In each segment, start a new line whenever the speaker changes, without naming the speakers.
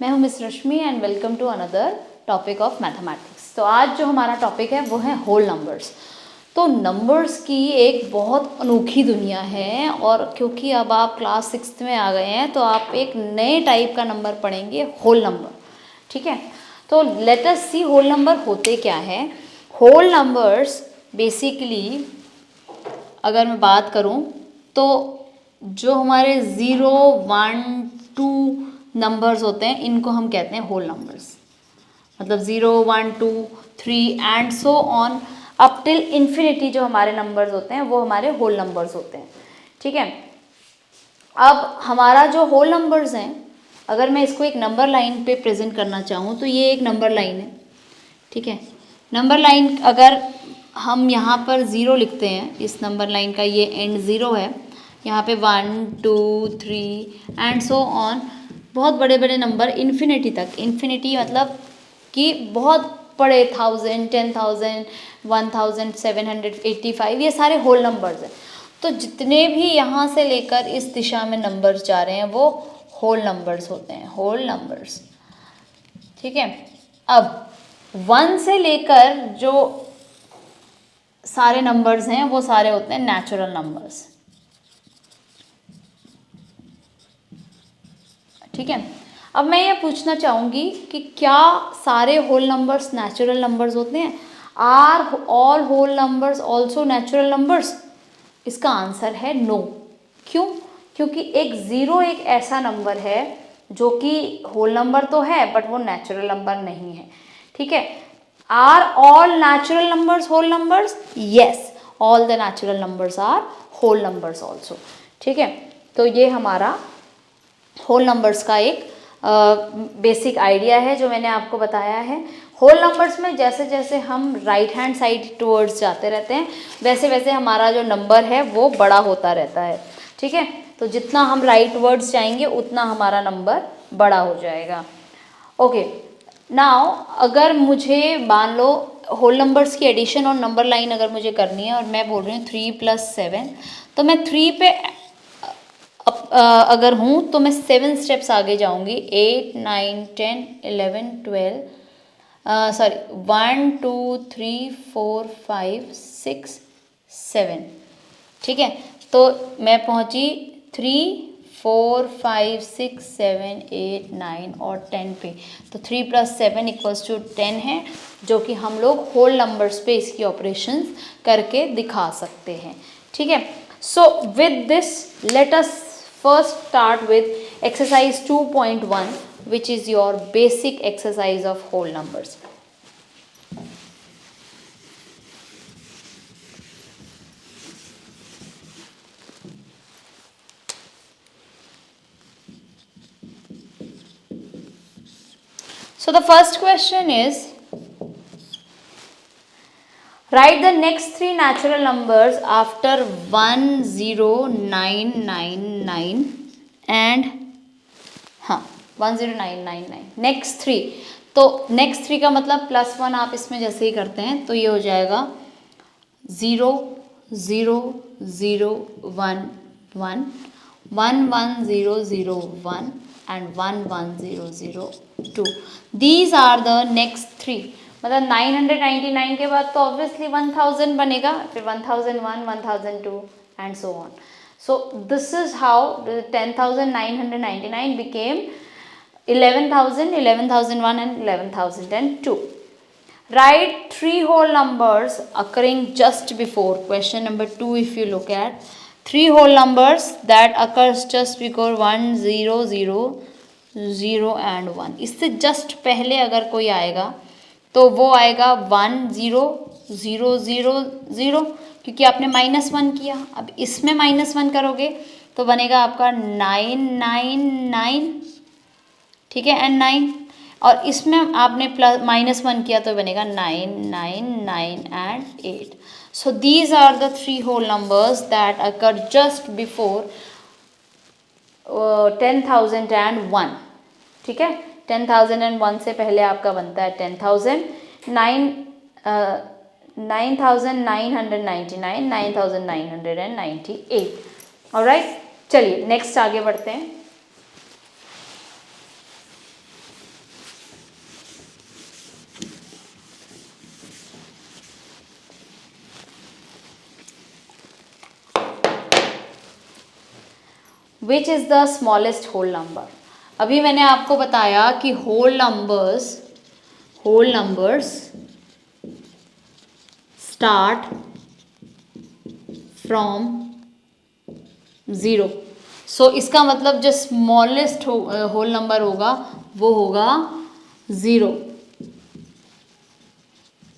मैं हूं miss Rashmi and welcome to another topic of mathematics. तो आज जो हमारा टॉपिक है वो है होल नंबर्स। तो नंबर्स की एक बहुत अनोखी दुनिया है, और क्योंकि अब आप क्लास 6 में आ गए हैं तो आप एक नए टाइप का नंबर पढ़ेंगे, होल नंबर। ठीक है, तो लेट अस सी होल नंबर होते क्या है। होल नंबर्स बेसिकली अगर मैं बात करूं तो जो हमारे 0, 1, 2 नंबर्स होते हैं इनको हम कहते हैं होल नंबर्स। मतलब 0, 1, 2, 3 and so on up till infinity जो हमारे नंबर्स होते हैं वो हमारे होल नंबर्स होते हैं। ठीक है, अब हमारा जो होल नंबर्स हैं, अगर मैं इसको एक नंबर लाइन पे प्रेजेंट करना चाहूँ तो ये एक नंबर लाइन है। ठीक है, नंबर लाइन अगर हम यहाँ पर 0 लिखते हैं, इस नंबर लाइन का ये एंड 0 है, यहाँ पे 1, 2, 3 एंड सो ऑन बहुत बड़े बड़े नंबर इन्फिनिटी तक। इन्फिनिटी मतलब कि बहुत बड़े 1000, 10,000, 1785 ये सारे होल नंबर्स हैं। तो जितने भी यहाँ से लेकर इस दिशा में नंबर्स जा रहे हैं वो होल नंबर्स होते हैं, होल नंबर्स। ठीक है, अब 1 से लेकर जो सारे नंबर्स हैं वो सारे होते हैं नेचुरल नंबर्स। ठीक है, अब मैं ये पूछना चाहूँगी कि क्या सारे होल नंबर्स नेचुरल नंबर्स होते हैं? Are all whole numbers also natural numbers? इसका आंसर है नो। क्यों? क्योंकि एक 0 एक ऐसा नंबर है जो कि होल नंबर तो है बट वो नेचुरल नंबर नहीं है। ठीक है, are all natural numbers whole numbers? Yes, all the natural numbers are whole numbers also. ठीक है, तो ये हमारा होल नंबर्स का एक बेसिक आइडिया है जो मैंने आपको बताया है। होल नंबर्स में जैसे जैसे हम राइट हैंड साइड टूवर्ड्स जाते रहते हैं वैसे वैसे हमारा जो नंबर है वो बड़ा होता रहता है। ठीक है, तो जितना हम राइट वर्ड्स जाएंगे उतना हमारा नंबर बड़ा हो जाएगा। ओके, नाउ अगर मुझे मान लो होल नंबर्स की एडिशन और नंबर लाइन अगर मुझे करनी है और मैं बोल रही हूँ 3 + 7, तो मैं 3 पे अगर हूँ तो मैं 7 स्टेप्स आगे जाऊँगी। 8, 9, 10, 11, 12 सॉरी 1, 2, 3, 4, 5, 6, 7। ठीक है, तो मैं पहुँची 3, 4, 5, 6, 7, 8, 9 और 10 पे। तो 3 + 7 = 10 है, जो कि हम लोग होल नंबर्स पे इसकी ऑपरेशंस करके दिखा सकते हैं। ठीक है, so with this let us first start with exercise 2.1, which is your basic exercise of whole numbers. So the first question is, write the next 3 natural numbers after 1, 0, 9, 9, 9 and 10999। Next 3, तो next 3 का मतलब +1 आप इसमें जैसे ही करते हैं तो ये हो जाएगा 0, 0, 0, 1, 1, 1, 1, 0, 0, 1 and 1, 1, 0, 0, 2। These are the next 3। मतलब 999 के बाद तो ऑब्वियसली 1000 बनेगा, फिर 1001, 1002 and so on. So this is how the 10,999 became 11,000, 11,001 and 11,002. Write 3 whole numbers occurring just before. Question number 2, if you look at 3 whole numbers that occurs just before 1, 0, 0, 0 and 1. इससे just पहले अगर कोई आएगा तो वो आएगा 1, 0, 0, 0, 0, क्योंकि आपने -1 किया। अब इसमें -1 करोगे तो बनेगा आपका 9, 9, 9। ठीक है, एंड 9, और इसमें आपने -1 किया तो बनेगा 9, 9, 9 and 8। So these are the 3 whole numbers that occur just before 10,001। ठीक है, 10,001 से पहले आपका बनता है 10,000, 9,999, 9,998। ऑलराइट, चलिए नेक्स्ट आगे बढ़ते हैं। Which is the smallest whole number. अभी मैंने आपको बताया कि होल नंबर्स स्टार्ट फ्रॉम 0। सो इसका मतलब जो स्मॉलेस्ट होल नंबर होगा वो होगा 0।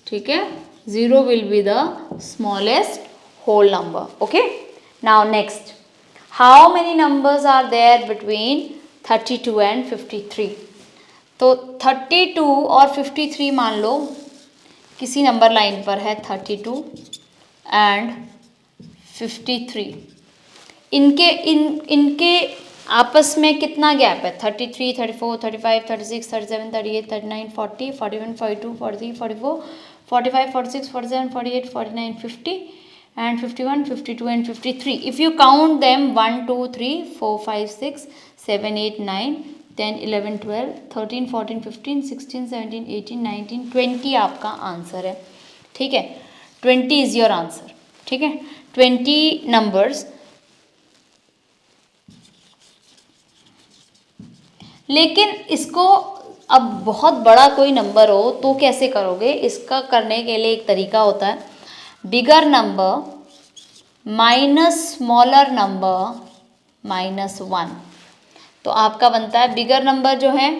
ठीक है, 0 will be the smallest whole number. Okay, now next, how many numbers are there between 32 and 53। तो 32 और 53 मान लो किसी नंबर लाइन पर है 32 एंड 53। इनके आपस में कितना गैप है? 33, 34, 35, 36, 37, 38, 39, 40, 41, 42, 43, 44, 45, 46, 47, 48, 49, 50 and 51, 52 and 53. If you count them 1, 2, 3, 4, 5, 6, 7, 8, 9, 10, 11, 12, 13, 14, 15, 16, 17, 18, 19, 20 आपका आंसर है। ठीक है, 20 इज योर आंसर। ठीक है, 20 नंबर्स। लेकिन इसको अब बहुत बड़ा कोई नंबर हो तो कैसे करोगे? इसका करने के लिए एक तरीका होता है, bigger number minus smaller number minus 1। तो आपका बनता है बिगर नंबर जो है,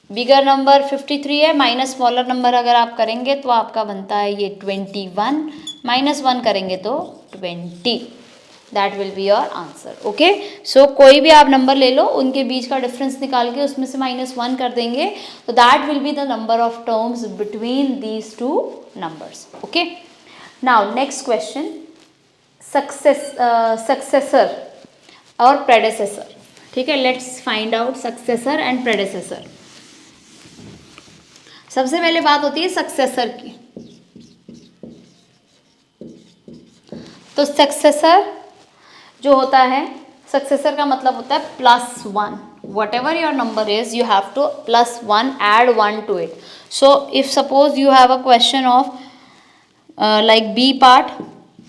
बिगर नंबर 53 है, माइनस स्मॉलर नंबर अगर आप करेंगे तो आपका बनता है ये 21, माइनस 1 करेंगे तो 20। That will be your answer. Okay, so कोई भी आप नंबर ले लो, उनके बीच का डिफरेंस निकाल के उसमें से -1 कर देंगे, तो that will be the number of terms between these two numbers. Okay, now next question, successor और प्रेडेसेसर। ठीक है, let's find out successor and प्रेडेसेसर। सबसे पहले बात होती है सक्सेसर की। तो सक्सेसर जो होता है, सक्सेसर का मतलब होता है +1। Whatever your number is, you have to +1 add 1 to it. So if suppose you have a question of like B part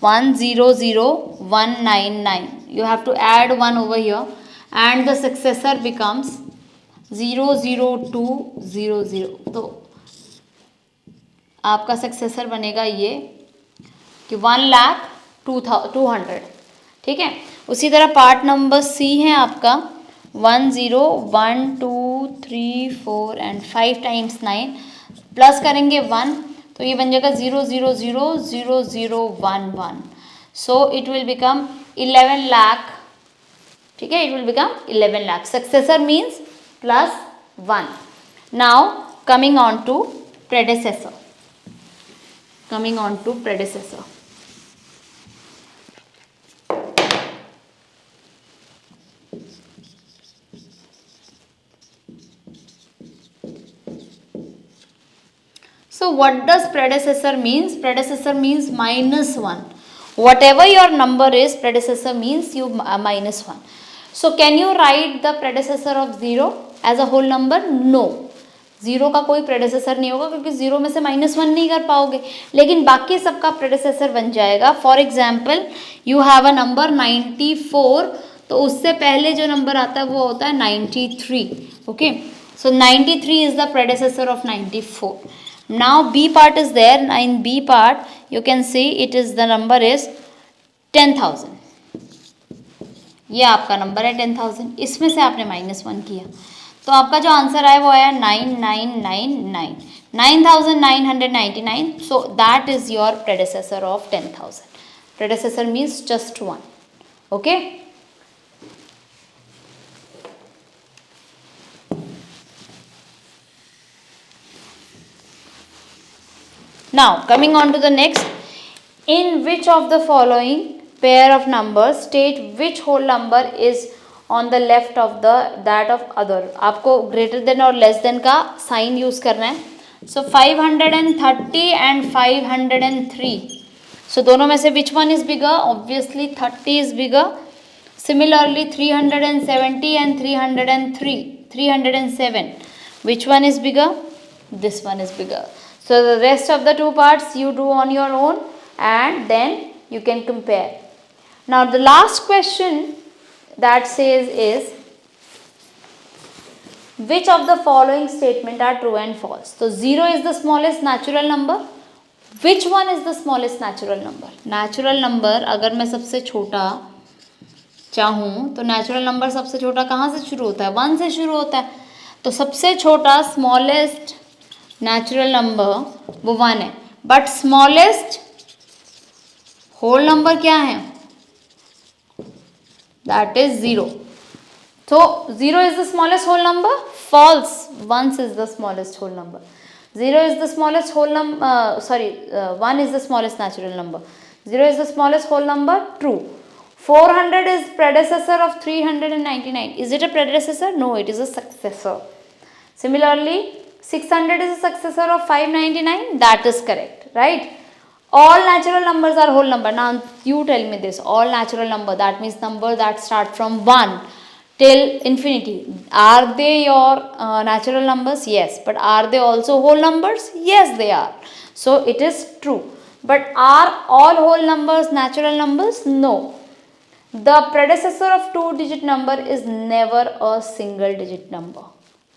100199, you have to add 1 over here and the successor becomes 00200। तो आपका successor बनेगा ये कि 1,02,200। ठीक है, उसी तरह part number C है आपका 1 0 1 2 3 4 एंड 5 टाइम्स 9, प्लस करेंगे 1 तो ये बन जाएगा 0000011। So it will become 11 lakh. ठीक है, it will become 11 lakh. Successor means +1। Now coming on to predecessor, coming on to predecessor. So what does predecessor means? Predecessor means -1. Whatever your number is, predecessor means you -1. So can you write the predecessor of 0 as a whole number? No. 0 का कोई प्रेडेसेसर नहीं होगा क्योंकि 0 में से -1 नहीं कर पाओगे, लेकिन बाकी सबका प्रेडेसेसर बन जाएगा। For example you have a number 94, तो उससे पहले जो नंबर आता है वो होता है 93। Okay, so 93 is the predecessor of 94। Now B part is there. In B part you can see it is the number is 10,000। ये आपका नंबर है 10,000, इसमें से आपने -1 किया तो आपका जो आंसर आया वो आया 9999, 9999। So that is your प्रेडेसेसर of 10,000। प्रेडेसेसर means just 1। Okay, now coming on to the next, in which of the following pair of numbers state which whole number is on the left of the that of other। आपको greater than और less than का sign use करना है। सो 530 and 503, सो दोनों में से which one is bigger? Obviously 30 is bigger. Similarly 370 and 307, which one is bigger? This one is bigger. So the rest of the two parts you do on your own and then you can compare. Now the last question that says is which of the following statement are true and false. तो 0 is the smallest natural number. Which one is the smallest natural number? Natural number अगर मैं सबसे छोटा चाहूँ तो natural number सबसे छोटा कहाँ से शुरू होता है? 1 से शुरू होता है. तो सबसे छोटा स्मॉलेस्ट नेचुरल नंबर वो 1 है. बट स्मॉलेस्ट होल नंबर क्या है? That is 0. So 0 is the smallest whole number? False. 1 is the smallest whole number. 0 is the smallest whole number. 1 is the smallest natural number. 0 is the smallest whole number? True. 400 is predecessor of 399. Is it a predecessor? No, it is a successor. Similarly, 600 is a successor of 599. That is correct, right? All natural numbers are whole number. Now you tell me this. All natural number, that means number that start from 1 till infinity. Are they your natural numbers? Yes. But are they also whole numbers? Yes, they are. So it is true. But are all whole numbers natural numbers? No. The predecessor of 2-digit number is never a single digit number.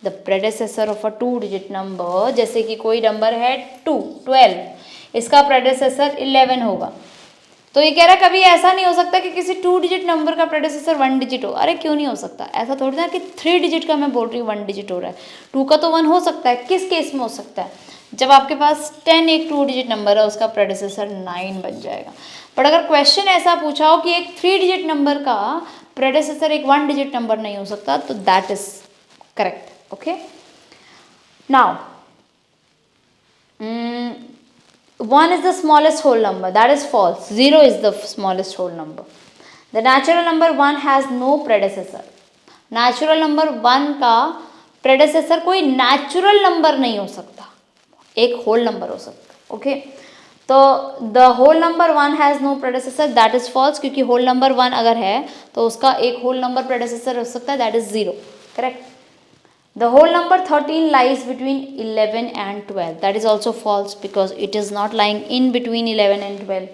The predecessor of a 2-digit number, जैसे कि कोई number है 12, इसका predecessor 11 होगा. तो ये कह रहा है कभी ऐसा नहीं हो सकता कि किसी 2-digit नंबर का प्रेडेसेसर 1 डिजिट हो. अरे क्यों नहीं हो सकता? ऐसा थोड़ी ना कि 3 डिजिट का मैं बोल रही हूँ 1 डिजिट हो रहा है. 2 का तो 1 हो सकता है. किस केस में हो सकता है? जब आपके पास 10 एक 2 डिजिट नंबर है, उसका प्रेडेसेसर 9 बन जाएगा. बट अगर क्वेश्चन ऐसा पूछा हो कि एक 3 डिजिट नंबर का प्रेडेसेसर एक 1 डिजिट नंबर नहीं हो सकता, तो that is correct. Okay, now 1 is the smallest whole number. That is false. 0 is the smallest whole number. The natural number 1 has no predecessor. Natural number 1 का predecessor कोई natural number नहीं हो सकता, एक whole number हो सकता. Okay, तो the whole number 1 has no predecessor. That is false, क्योंकि whole number 1 अगर है तो उसका एक whole number predecessor हो सकता है. That is 0. Correct. The whole number 13 lies between 11 and 12. That is also false, because it is not lying in between 11 and 12.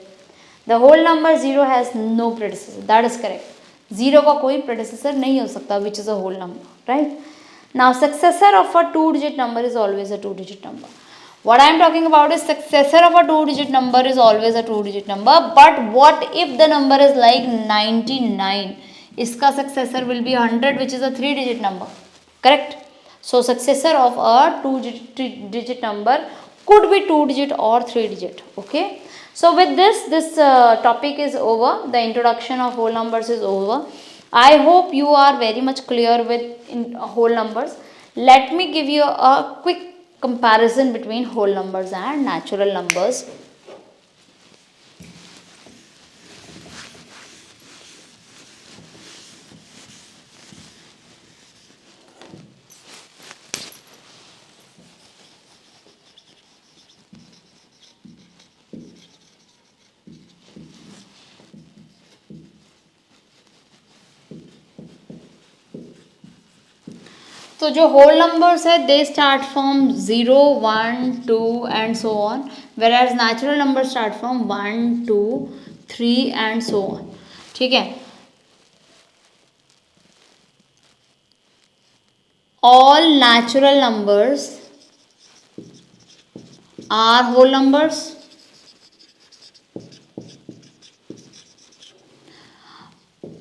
The whole number 0 has no predecessor. That is correct. 0 का कोई predecessor नहीं हो सकता, which is a whole number, right? Now successor of a 2-digit number is always a 2-digit number. What I am talking about is successor of a 2-digit number is always a 2-digit number. But what if the number is like 99? इसका successor will be 100, which is a 3-digit number. Correct? So successor of a 2-digit number could be 2-digit or 3-digit. Okay. So with this topic is over. The introduction of whole numbers is over. I hope you are very much clear with whole numbers. Let me give you a quick comparison between whole numbers and natural numbers. तो जो whole numbers है they start from 0, 1, 2 and so on, whereas natural number start from 1, 2, 3 and so on. ठीक है. All natural numbers are whole numbers.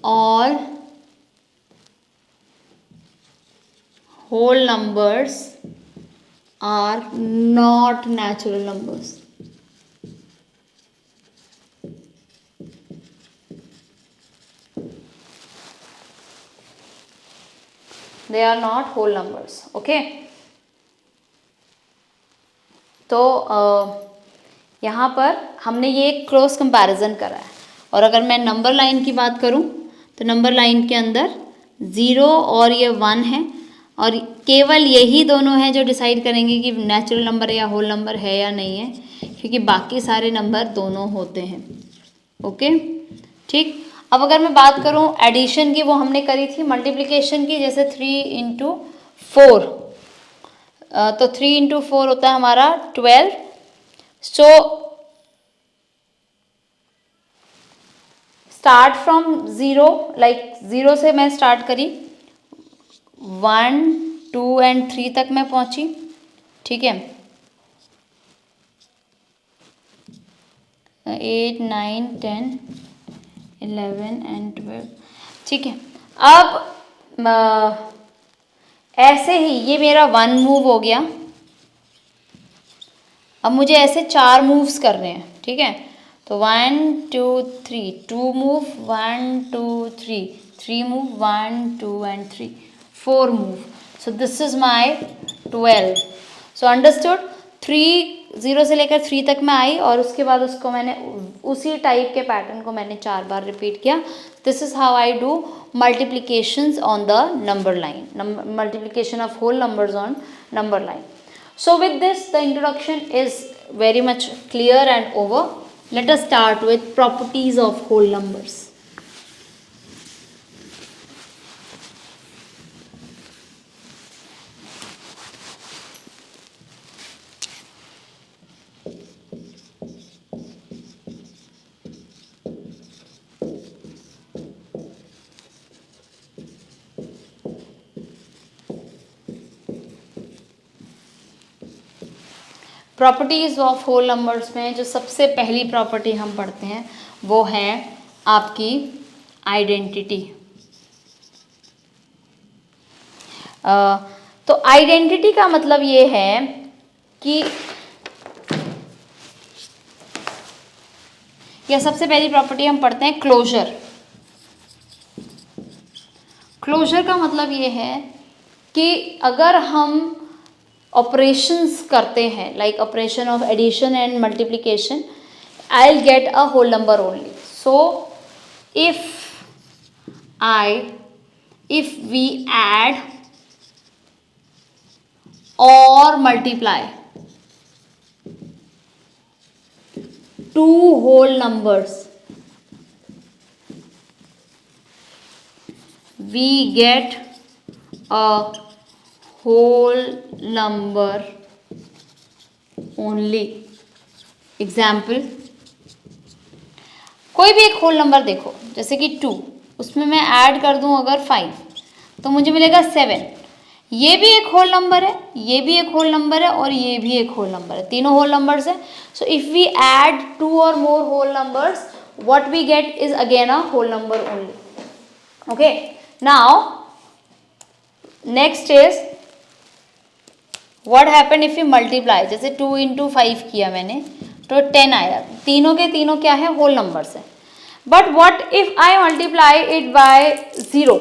All whole numbers are not natural numbers. They are not whole numbers. Okay. तो यहाँ पर हमने ये cross comparison करा है. और अगर मैं नंबर लाइन की बात करूँ तो नंबर लाइन के अंदर 0 और ये 1 है, और केवल यही दोनों हैं जो डिसाइड करेंगे कि नेचुरल नंबर या होल नंबर है या नहीं है, क्योंकि बाकी सारे नंबर दोनों होते हैं. ओके, ठीक. अब अगर मैं बात करूं एडिशन की, वो हमने करी थी. मल्टीप्लिकेशन की, जैसे 3 × 4, तो 3 × 4 होता है हमारा 12. So start from zero, like zero से मैं स्टार्ट करी, 1 2 एंड 3 तक मैं पहुंची, ठीक है, 8 9 10 11 एंड 12, ठीक है। अब ऐसे ही ये मेरा 1 मूव हो गया। अब मुझे ऐसे 4 मूव्स करने हैं, ठीक है, तो 1 2 3, 2 move, 1 2 3, 3 move, 1 2 and 3, 4 move. So this is my 12। So understood, 3 0 से लेकर 3 तक मैं आई और उसके बाद उसको मैंने उसी टाइप के पैटर्न को मैंने 4 बार रिपीट किया। This is how I do multiplications on the number line, multiplication of whole numbers on number line. So with this, the introduction is very much clear and over. Let us start with properties of whole numbers. Properties of whole numbers में जो सबसे पहली property हम पढ़ते हैं वो है आपकी आइडेंटिटी। तो आइडेंटिटी का मतलब ये है कि या सबसे पहली प्रॉपर्टी हम पढ़ते हैं क्लोजर। क्लोजर का मतलब ये है कि अगर हम ऑपरेशंस करते हैं, like operation of addition and multiplication, I will get a whole number only. So if we add or multiply two whole numbers, we get a whole number only. Example, कोई भी एक होल नंबर देखो, जैसे कि 2, उसमें मैं add कर दूं अगर 5 तो मुझे मिलेगा 7। ये भी एक होल नंबर है, ये भी एक होल नंबर है और ये भी एक होल नंबर है, तीनों होल नंबर्स है। सो इफ वी ऐड 2 और more whole numbers, what we get is again a whole number only. Okay, now next is what happen if you multiply. जैसे 2 इंटू 5 किया मैंने तो 10 आया, तीनों के तीनों क्या है, होल नंबर्स है। But what if I multiply it by 0।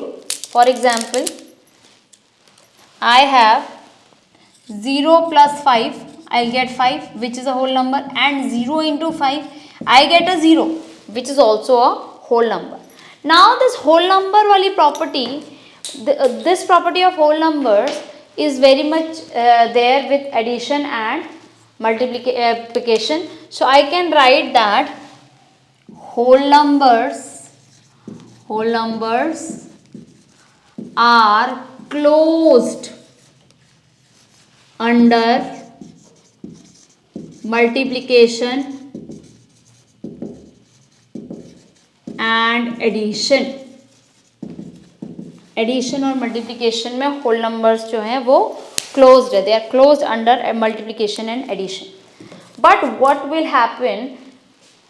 For example, I have 0 plus 5, I'll get 5 which is a whole number, and 0 into 5 I get a 0 which is also a whole number. Now this whole number wali property, this property of whole numbers is very much there with addition and multiplication. So I can write that whole numbers are closed under multiplication and addition। Addition और multiplication में whole numbers जो हैं वो closed है, they are closed under multiplication and addition. But what will happen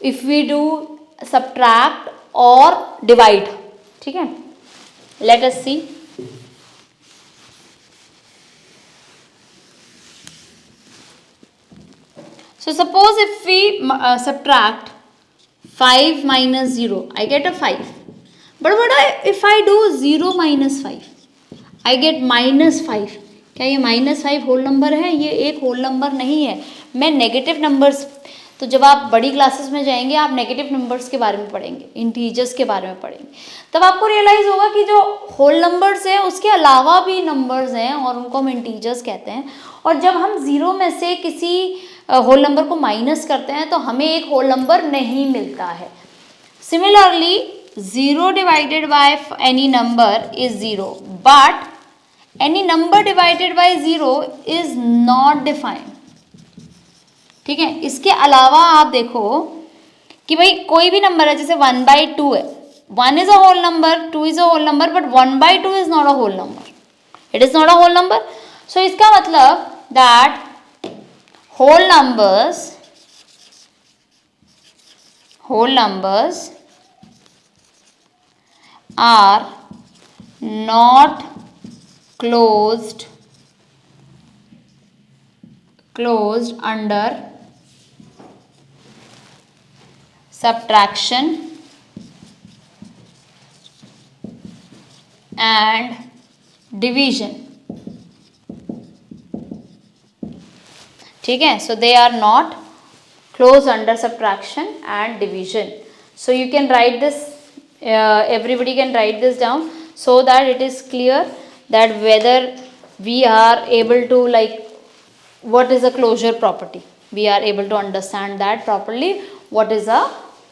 if we do subtract और divide, ठीक है, let us see. So suppose if we subtract 5 minus 0, I get a 5. But if I do 0 minus 5, I get minus 5. क्या ये -5 whole number है? ये एक whole number नहीं है। मैं नेगेटिव नंबर्स, तो जब आप बड़ी क्लासेस में जाएंगे आप नेगेटिव नंबर्स के बारे में पढ़ेंगे, इंटीजर्स के बारे में पढ़ेंगे, तब आपको रियलाइज़ होगा कि जो होल नंबर्स हैं उसके अलावा भी नंबर्स हैं और उनको हम इंटीजर्स कहते हैं। और जब हम 0 में से किसी होल नंबर को माइनस करते हैं तो हमें एक होल नंबर नहीं मिलता है। Similarly 0 divided by any number is 0, but any number divided by 0 is not defined, ठीक है। इसके अलावा आप देखो कि भाई कोई भी नंबर है, जैसे 1/2 है, 1 is a whole number, 2 is a whole number, but 1/2 is not a whole number. It is not a whole number. So इसका मतलब that whole numbers are not closed under subtraction and division. ठीक है, so they are not closed under subtraction and division. So you can write this, everybody can write this down so that it is clear that whether we are able to, like, what is a closure property. We are able to understand that properly. What is a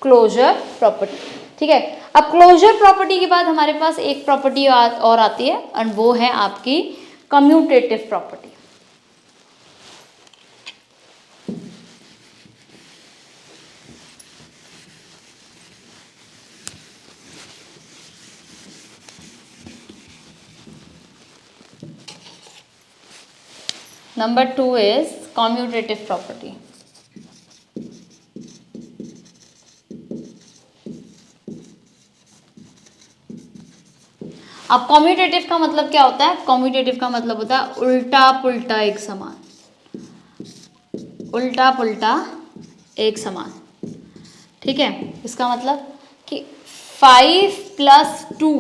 closure property? ठीक है, अब closure property के बाद हमारे पास एक property और आती है और वो है आपकी commutative property. Number 2 is commutative property. अब कॉम्यूटेटिव का मतलब क्या होता है? कॉम्यूटेटिव का मतलब होता है उल्टा पुल्टा एक समान. उल्टा पुल्टा एक समान. ठीक है, इसका मतलब कि 5 + 2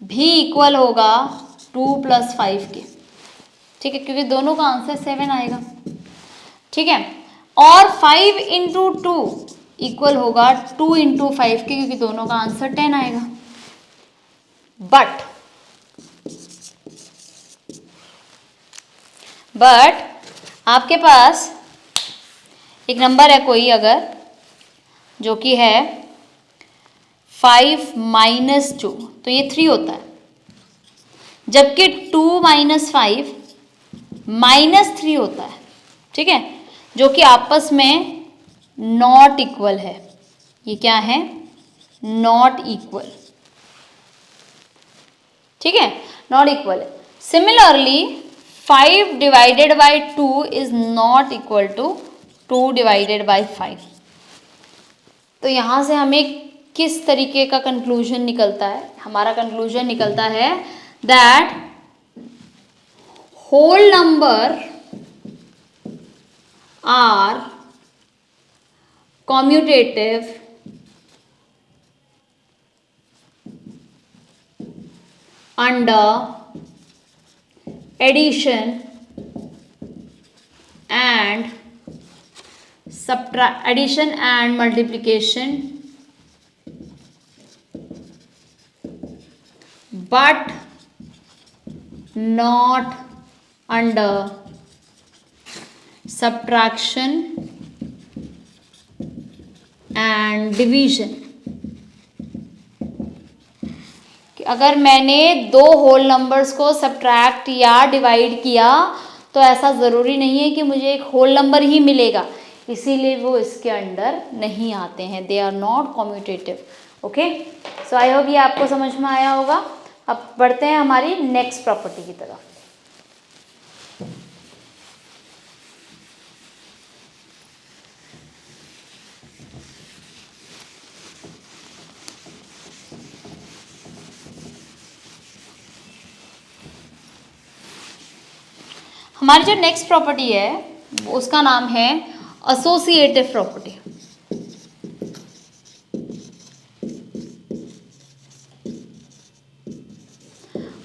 भी इक्वल होगा 2 + 5 के. ठीक है, क्योंकि दोनों का आंसर 7 आएगा. ठीक है, और 5 × 2 इक्वल होगा 2 × 5 के, क्योंकि दोनों का आंसर 10 आएगा. बट आपके पास एक नंबर है कोई अगर, जो कि है 5 - 2, तो ये 3 होता है. जबकि 2 - 5 -3 होता है. ठीक है, जो कि आपस में नॉट इक्वल है. ये क्या है? Not equal. ठीक है, नॉट इक्वल है. Similarly 5 / 2 is not equal to 2 / 5. तो यहाँ से हमें किस तरीके का कंक्लूजन निकलता है? हमारा कंक्लूजन निकलता है that whole number are commutative under addition and multiplication, but not under subtraction and division. कि अगर मैंने 2 होल नंबर्स को सब्ट्रैक्ट या डिवाइड किया तो ऐसा ज़रूरी नहीं है कि मुझे एक होल नंबर ही मिलेगा, इसीलिए वो इसके अंडर नहीं आते हैं. They are not commutative. Okay, so I hope ये आपको समझ में आया होगा. अब बढ़ते हैं हमारी नेक्स्ट प्रॉपर्टी की तरफ. हमारी जो नेक्स्ट प्रॉपर्टी है उसका नाम है एसोसिएटिव प्रॉपर्टी.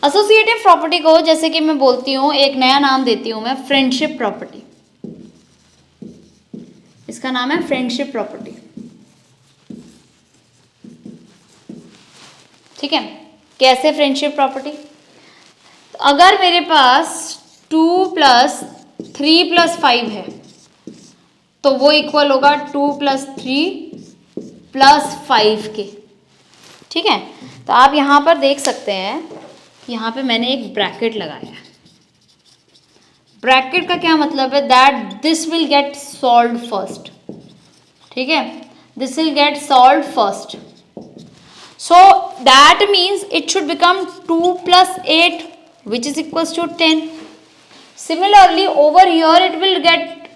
एसोसिएटिव प्रॉपर्टी को जैसे कि मैं बोलती हूँ, एक नया नाम देती हूँ मैं, फ्रेंडशिप प्रॉपर्टी. इसका नाम है फ्रेंडशिप प्रॉपर्टी. ठीक है, कैसे फ्रेंडशिप प्रॉपर्टी? तो अगर मेरे पास 2 + 3 + 5 है तो वो इक्वल होगा 2 + 3 + 5 के. ठीक है, तो आप यहाँ पर देख सकते हैं, यहाँ पे मैंने एक ब्रैकेट लगाया है. ब्रैकेट का क्या मतलब है? That this will get solved first. ठीक है, this will get solved first. So that means it should become 2 plus 8, which is equals to 10. Similarly, over here it will get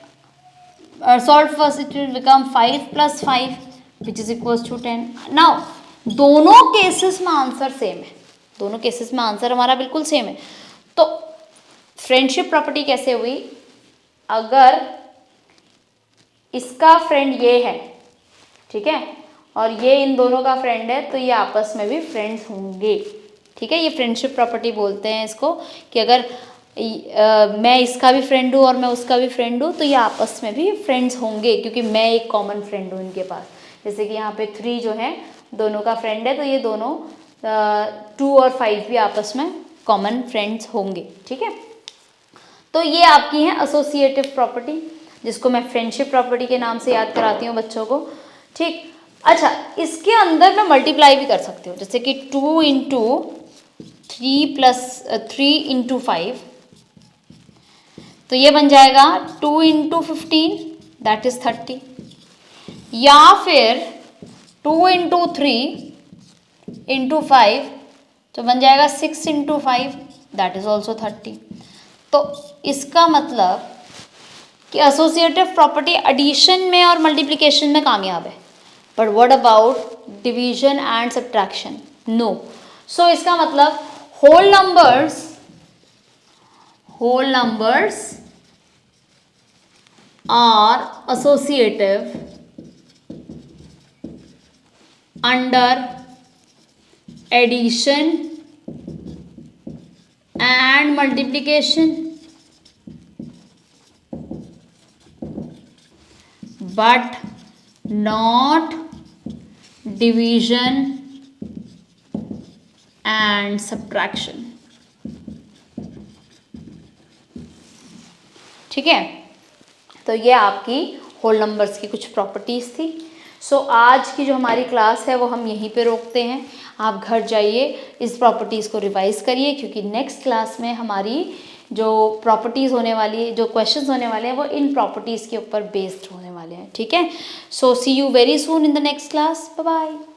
solved first. It will become 5 plus 5, which is equals to 10. Now, दोनों cases में answer same है, दोनों cases में answer हमारा बिल्कुल same है. तो friendship property कैसे हुई? अगर इसका फ्रेंड ये है, ठीक है, और ये इन दोनों का फ्रेंड है, तो ये आपस में भी फ्रेंड्स होंगे. ठीक है, ये फ्रेंडशिप प्रॉपर्टी बोलते हैं इसको, कि अगर मैं इसका भी फ्रेंड हूँ और मैं उसका भी फ्रेंड हूँ, तो ये आपस में भी फ्रेंड्स होंगे, क्योंकि मैं एक कॉमन फ्रेंड हूँ इनके पास. जैसे कि यहाँ पे 3 जो है दोनों का फ्रेंड है, तो ये दोनों 2 और 5 भी आपस में कॉमन फ्रेंड्स होंगे. ठीक है, तो ये आपकी है एसोसिएटिव प्रॉपर्टी, जिसको मैं फ्रेंडशिप प्रॉपर्टी के नाम से याद कराती हूँ बच्चों को. ठीक, अच्छा, इसके अंदर मैं मल्टीप्लाई भी कर सकती हूँ, जैसे कि 2 इंटू 3 प्लस 3 इंटू 5, तो ये बन जाएगा 2 इंटू 15, दैट इज 30. या फिर 2 इंटू 3 इंटू 5, तो बन जाएगा 6 इंटू 5, दैट इज ऑल्सो 30. तो इसका मतलब कि एसोसिएटिव प्रॉपर्टी एडिशन में और मल्टीप्लिकेशन में कामयाब है, but what about division and subtraction? No. So इसका मतलब whole numbers are associative under addition and multiplication, but not division and subtraction. ठीक है, तो ये आपकी होल नंबर्स की कुछ प्रॉपर्टीज थी. सो आज की जो हमारी क्लास है वो हम यहीं पे रोकते हैं. आप घर जाइए, इस प्रॉपर्टीज़ को रिवाइज करिए, क्योंकि नेक्स्ट क्लास में हमारी जो प्रॉपर्टीज़ होने वाली है, जो क्वेश्चंस होने वाले हैं, वो इन प्रॉपर्टीज़ के ऊपर बेस्ड होने वाले हैं. ठीक है, so see you very soon in the next class. Bye bye.